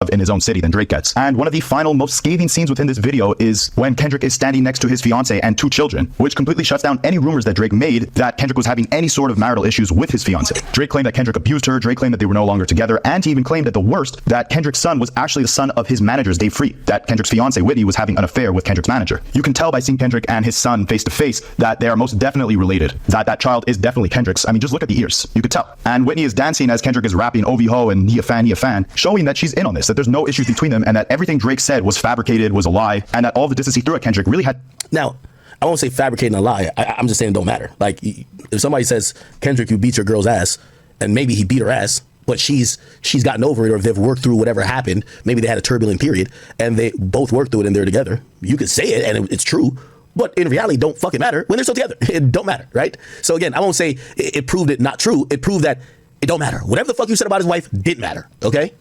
in his own city than Drake gets. And one of the final most scathing scenes within this video is when Kendrick is standing next to his fiance and 2 children, which completely shuts down any rumors that Drake made that Kendrick was having any sort of marital issues with his fiance. Drake claimed that Kendrick abused her, Drake claimed that they were no longer together, and he even claimed at the worst that Kendrick's son was actually the son of his manager's Dave Free, that Kendrick's fiance Whitney was having an affair with Kendrick's manager. You can tell by seeing Kendrick and his son face to face that they are most definitely related, that child is definitely Kendrick's. I mean, just look at the ears, you could tell. And Whitney is dancing as Kendrick is rapping OV ho and he a fan, showing that she's in on this, that there's no issues between them, and that everything Drake said was fabricated, was a lie, and that all the distance he threw at Kendrick really had... Now, I won't say fabricating a lie. I'm just saying it don't matter. Like, if somebody says, Kendrick, you beat your girl's ass, and maybe he beat her ass, but she's gotten over it, or if they've worked through whatever happened, maybe they had a turbulent period, and they both worked through it and they're together. You could say it, and it's true, but in reality, don't fucking matter when they're still together. It don't matter, right? So again, I won't say it proved it not true. It proved that it don't matter. Whatever the fuck you said about his wife didn't matter, okay?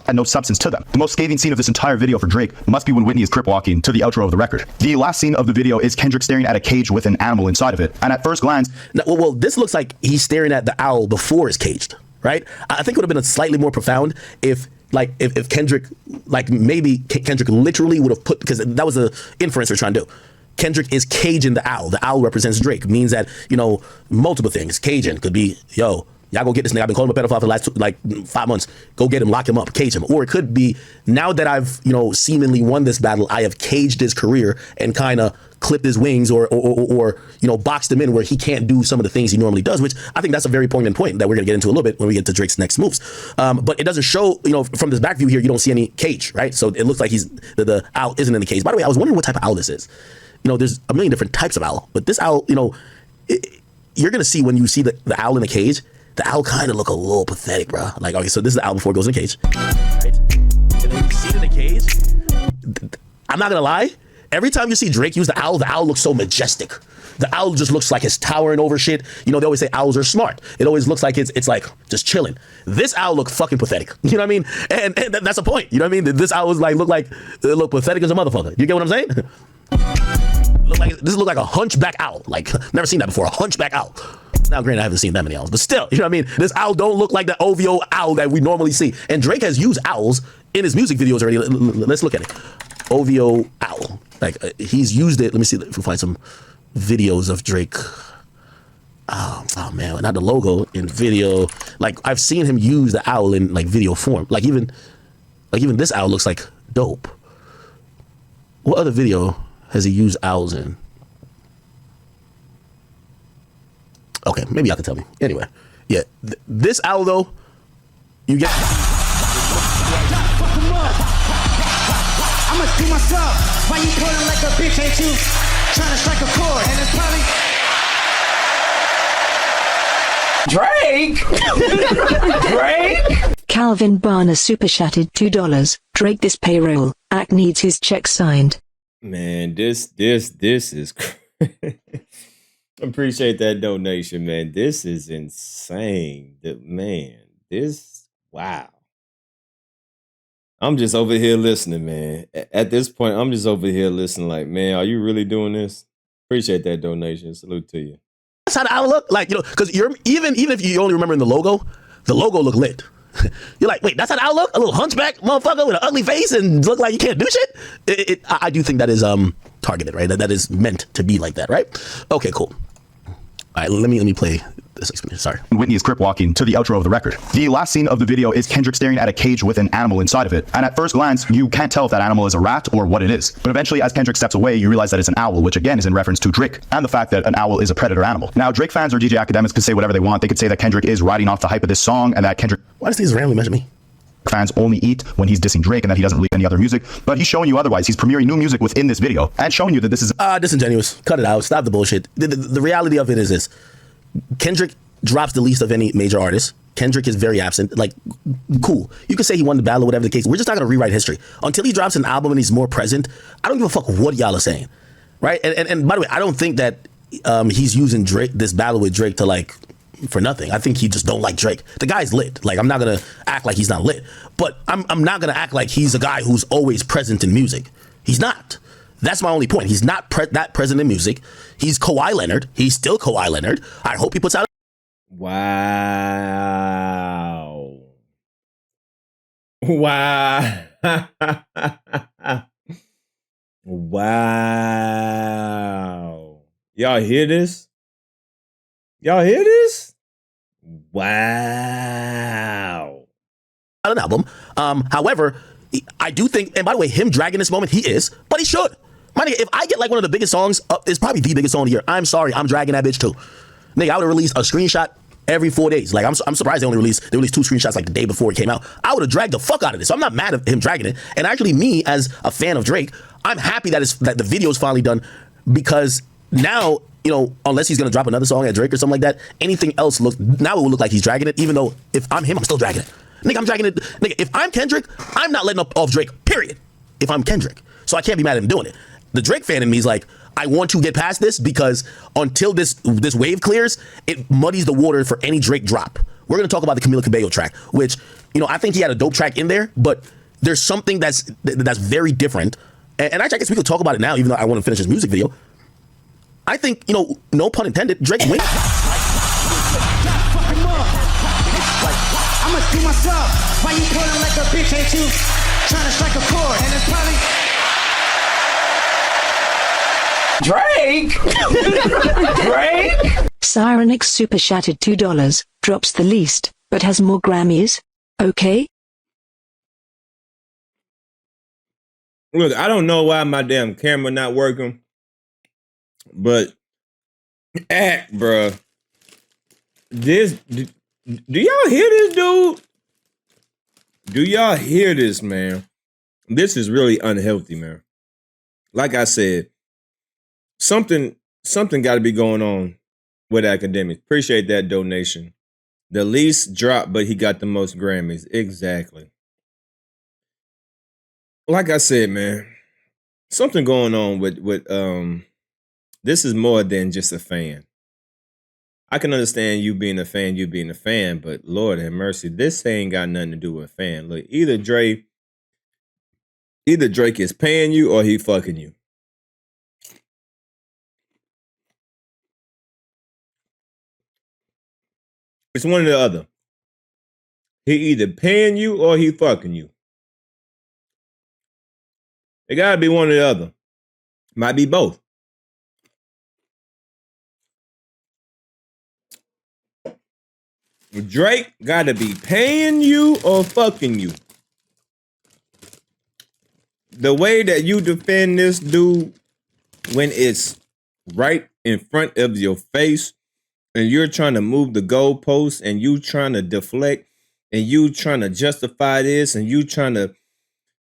And no substance to them. The most scathing scene of this entire video for Drake must be when Whitney is crip walking to the outro of the record. The last scene of the video is Kendrick staring at a cage with an animal inside of it. And at first glance... Now, well, this looks like he's staring at the owl before it's caged, right? I think it would have been a slightly more profound if Kendrick, like maybe Kendrick literally would have put, because that was the inference we're trying to do. Kendrick is caging the owl. The owl represents Drake. Means that, you know, multiple things. Caging could be, yo, y'all go get this nigga. I've been calling him a pedophile for the last 5 months. Go get him, lock him up, cage him. Or it could be, now that I've, you know, seemingly won this battle, I have caged his career and kind of clipped his wings or you know, boxed him in where he can't do some of the things he normally does, which I think that's a very poignant point that we're gonna get into a little bit when we get to Drake's next moves. But it doesn't show, you know, from this back view here, you don't see any cage, right? So it looks like the owl isn't in the cage. By the way, I was wondering what type of owl this is. You know, there's a million different types of owl, but this owl, you know, you're gonna see when you see the owl in the cage, the owl kind of look a little pathetic, bro. Like, okay, so this is the owl before it goes in the cage, right? And then you see it in the cage. I'm not gonna lie. Every time you see Drake use the owl looks so majestic. The owl just looks like it's towering over shit. You know, they always say owls are smart. It always looks like it's like just chilling. This owl look fucking pathetic. You know what I mean? And that's a point. You know what I mean? This owl is like look pathetic as a motherfucker. You get what I'm saying? This look like a hunchback owl. Like, never seen that before. A hunchback owl. Now, granted, I haven't seen that many owls, but still, you know what I mean? This owl don't look like the OVO owl that we normally see. And Drake has used owls in his music videos already. Let's look at it. OVO owl. Like, he's used it. Let me see if we find some videos of Drake. Oh man, not the logo in video. Like, I've seen him use the owl in like video form. Like even this owl looks like dope. What other video has he used owls in? Okay, maybe y'all can tell me. Anyway, yeah, this owl though, you get. I'ma see myself. Why you pulling like a bitch? Ain't you trying to strike a chord? And it's probably Drake. Calvin Barner super chatted $2. Drake this payroll. Act needs his check signed. Man, this is. Appreciate that donation, man. This is insane. Wow. I'm just over here listening, man. At this point, I'm just over here listening like, man, are you really doing this? Appreciate that donation. Salute to you. That's how the owl look. Like, you know, because even if you only remember in the logo look lit. You're like, wait, that's how the owl look? A little hunchback motherfucker with an ugly face and look like you can't do shit? I do think that is targeted, right? That is meant to be like that, right? Okay, cool. All right, let me play this explanation. Sorry. Whitney is crip walking to the outro of the record. The last scene of the video is Kendrick staring at a cage with an animal inside of it. And at first glance, you can't tell if that animal is a rat or what it is. But eventually, as Kendrick steps away, you realize that it's an owl, which again is in reference to Drake and the fact that an owl is a predator animal. Now, Drake fans or DJ Akademiks could say whatever they want. They could say that Kendrick is riding off the hype of this song and that Kendrick... Why does these randomly mention me? Fans only eat when he's dissing Drake and that he doesn't release any other music, but he's showing you otherwise. He's premiering new music within this video and showing you that this is disingenuous. Cut it out. Stop the bullshit. The reality of it is this. Kendrick drops the least of any major artist. Kendrick is very absent. Like, cool. You could say he won the battle or whatever the case. We're just not gonna rewrite history. Until he drops an album and he's more present, I don't give a fuck what y'all are saying, right? And by the way, I don't think that he's using this battle with Drake to like for nothing. I think he just don't like Drake. The guy's lit. Like, I'm not gonna act like he's not lit, but I'm not gonna act like he's a guy who's always present in music. He's not. That's my only point. He's not that present in music. He's Kawhi Leonard. He's still Kawhi Leonard. I hope he puts out. Wow. Wow. Y'all hear this? Y'all hear this? Wow. An album. However, I do think, and by the way, him dragging this moment, he is, but he should. My nigga, if I get like one of the biggest songs, it's probably the biggest song of the year. I'm sorry, I'm dragging that bitch too. Nigga, I would have released a screenshot every 4 days. Like, I'm surprised they released 2 screenshots like the day before it came out. I would have dragged the fuck out of this. So I'm not mad at him dragging it. And actually, me as a fan of Drake, I'm happy that the video is finally done, because now, you know, unless he's gonna drop another song at Drake or something like that, anything else now it will look like he's dragging it. Even though if I'm him, I'm still dragging it. Nigga, I'm dragging it. Nigga, if I'm Kendrick, I'm not letting up off Drake. Period. If I'm Kendrick, so I can't be mad at him doing it. The Drake fan in me is like, I want to get past this, because until this wave clears, it muddies the water for any Drake drop. We're gonna talk about the Camila Cabello track, which, you know, I think he had a dope track in there, but there's something that's very different. And actually, I guess we could talk about it now, even though I want to finish his music video. I think, you know, no pun intended, Drake wins. I must do myself. Why you pulling like a bitch? Ain't you trying to strike a chord? And it's probably Drake. Cyrenix Super Shattered $2 drops the least, but has more Grammys. Okay. Look, I don't know why my damn camera not working, but bruh. Do y'all hear this, dude? Do y'all hear this, man? This is really unhealthy, man. Like I said, something got to be going on with Akademiks. Appreciate that donation. The least dropped, but he got the most Grammys. Exactly. Like I said, man, something going on with this is more than just a fan. I can understand you being a fan, but Lord have mercy, this ain't got nothing to do with a fan. Look, either Drake is paying you or he fucking you. It's one or the other. He either paying you or he fucking you. It gotta be one or the other. Might be both. Drake gotta be paying you or fucking you. The way that you defend this dude when it's right in front of your face and you're trying to move the goalposts and you trying to deflect and you trying to justify this and you trying to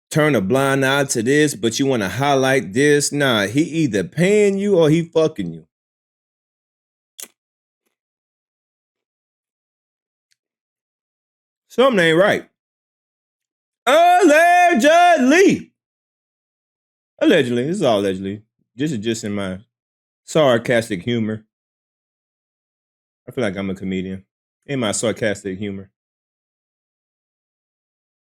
turn a blind eye to this, but you want to highlight this. Nah, he either paying you or he fucking you. Something ain't right. Allegedly. Allegedly. This is all allegedly. This is just in my sarcastic humor. I feel like I'm a comedian. In my sarcastic humor.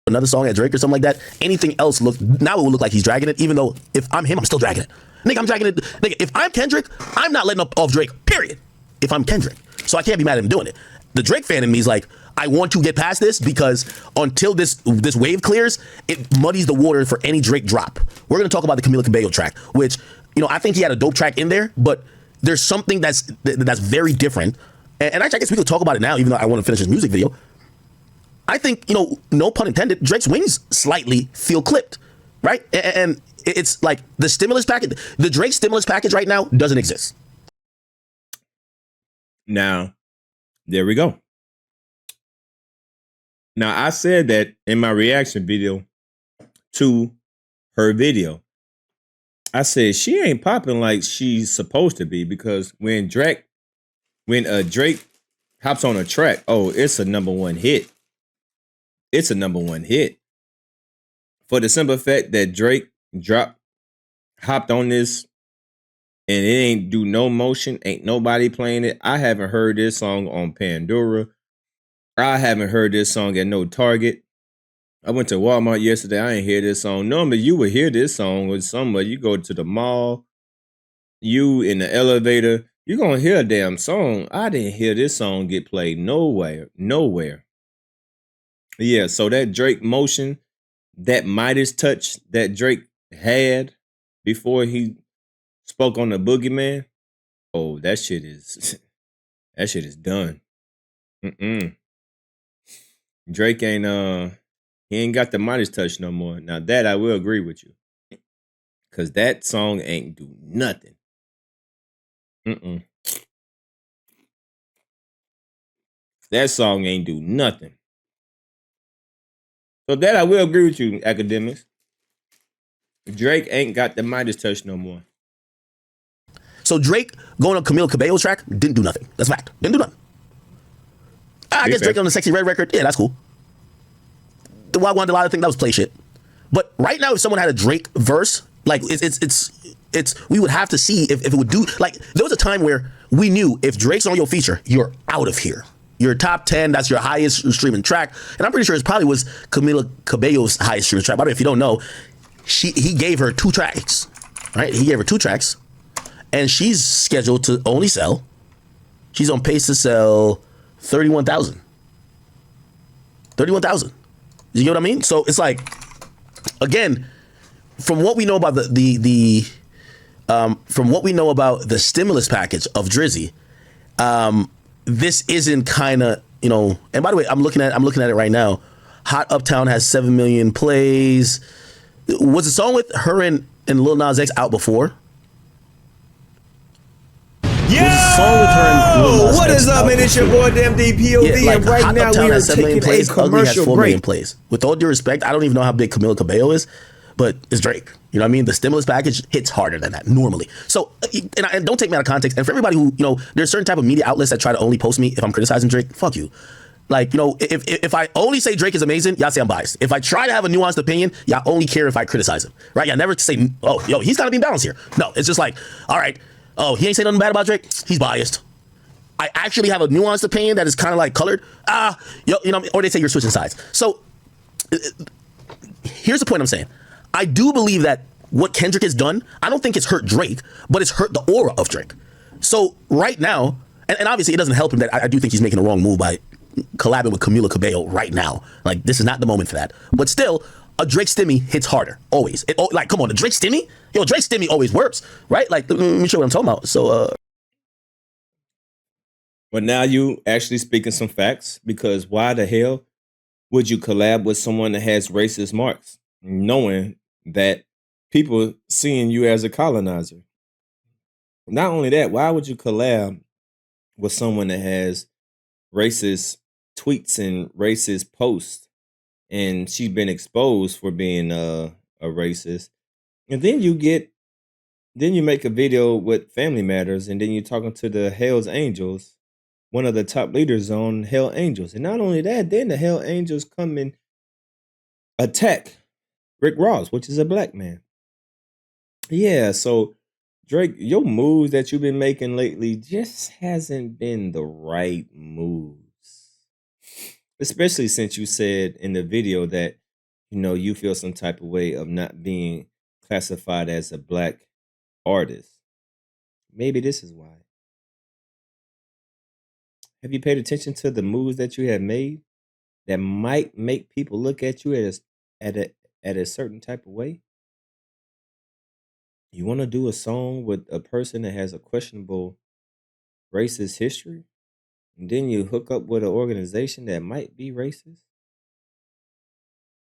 Another song at Drake or something like that, anything else now it will look like he's dragging it, even though if I'm him, I'm still dragging it. Nigga, I'm dragging it. Nigga, if I'm Kendrick, I'm not letting up off Drake, period. If I'm Kendrick. So I can't be mad at him doing it. The Drake fan in me is like, I want to get past this, because until this wave clears, it muddies the water for any Drake drop. We're going to talk about the Camila Cabello track, which, you know, I think he had a dope track in there, but there's something that's very different. And actually, I guess we could talk about it now, even though I want to finish his music video. I think, you know, no pun intended, Drake's wings slightly feel clipped, right? And it's like the stimulus package, the Drake stimulus package right now doesn't exist. Now, there we go. Now, I said that in my reaction video to her video. I said she ain't popping like she's supposed to be, because when Drake hops on a track, oh, it's a #1 hit. It's a #1 hit. For the simple fact that Drake hopped on this and it ain't do no motion, ain't nobody playing it. I haven't heard this song on Pandora. I haven't heard this song at no Target. I went to Walmart yesterday. I ain't hear this song. Normally, you would hear this song with somebody. You go to the mall, you in the elevator, you're going to hear a damn song. I didn't hear this song get played nowhere. Yeah, so that Drake motion that Midas touch that Drake had before he spoke on the Boogeyman, oh, that shit is that shit is done. Drake ain't he ain't got the Midas touch no more. Now that I will agree with you, cause that song ain't do nothing. That song ain't do nothing. So that I will agree with you, Akademiks. Drake ain't got the Midas touch no more. So Drake going on Camila Cabello's track didn't do nothing. That's fact. Didn't do nothing. I guess Drake on the Sexy Red record, yeah, that's cool. The Wild One Delilah thing, that was play shit. But right now, if someone had a Drake verse, like it's we would have to see if it would do. Like there was a time where we knew if Drake's on your feature, you're out of here. Your top 10, that's your highest streaming track. And I'm pretty sure it probably was Camila Cabello's highest streaming track. By the way, if you don't know, he gave her 2 tracks, right? He gave her 2 tracks, and she's scheduled to only sell. She's on pace to sell 31,000. 31,000. You get what I mean? So it's like, again, from what we know about from what we know about the stimulus package of Drizzy, this isn't kind of, you know. And by the way, I'm looking at it right now. Hot Uptown has 7 million plays. Was the song with her and Lil Nas X out before? Yo, what is up, man? It's your boy Damn DPOV, like and right Hot now Uptown we are has 7 million taking a plays. Ugly has commercial 4 million break. plays. With all due respect, I don't even know how big Camila Cabello is, but it's Drake. You know what I mean? The stimulus package hits harder than that normally. So, and don't take me out of context. And for everybody who, you know, there's certain type of media outlets that try to only post me if I'm criticizing Drake. Fuck you. Like, you know, if I only say Drake is amazing, y'all say I'm biased. If I try to have a nuanced opinion, y'all only care if I criticize him, right? Y'all never say, oh, yo, he's got to be balanced here. No, it's just like, all right, oh, he ain't saying nothing bad about Drake. He's biased. I actually have a nuanced opinion that is kind of like colored. You know, or they say you're switching sides. So here's the point I'm saying. I do believe that what Kendrick has done, I don't think it's hurt Drake, but it's hurt the aura of Drake. So right now, and obviously it doesn't help him that I do think he's making a wrong move by collabing with Camila Cabello right now. Like, this is not the moment for that. But still, a Drake stimmy hits harder, always. Like, come on, a Drake stimmy? Yo, Drake stimmy always works, right? Like, let me show you what I'm talking about. So, But now you actually speaking some facts, because why the hell would you collab with someone that has racist marks, knowing that people seeing you as a colonizer? Not only that, why would you collab with someone that has racist tweets and racist posts, and she's been exposed for being a racist? And then you make a video with Family Matters, and then you're talking to the Hell's Angels, one of the top leaders on Hell Angels. And not only that, then the Hell Angels come and attack Rick Ross, which is a black man. Yeah, so Drake, your moves that you've been making lately just hasn't been the right moves. Especially since you said in the video that, you know, you feel some type of way of not being classified as a black artist. Maybe this is why. Have you paid attention to the moves that you have made that might make people look at you at a certain type of way? You want to do a song with a person that has a questionable racist history, and then you hook up with an organization that might be racist,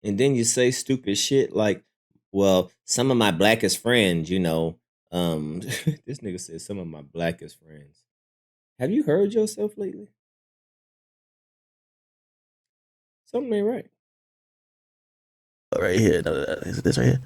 and then you say stupid shit like, well, some of my blackest friends, you know, this nigga said some of my blackest friends. Have you heard yourself lately? Something ain't right. right here, is it this right here?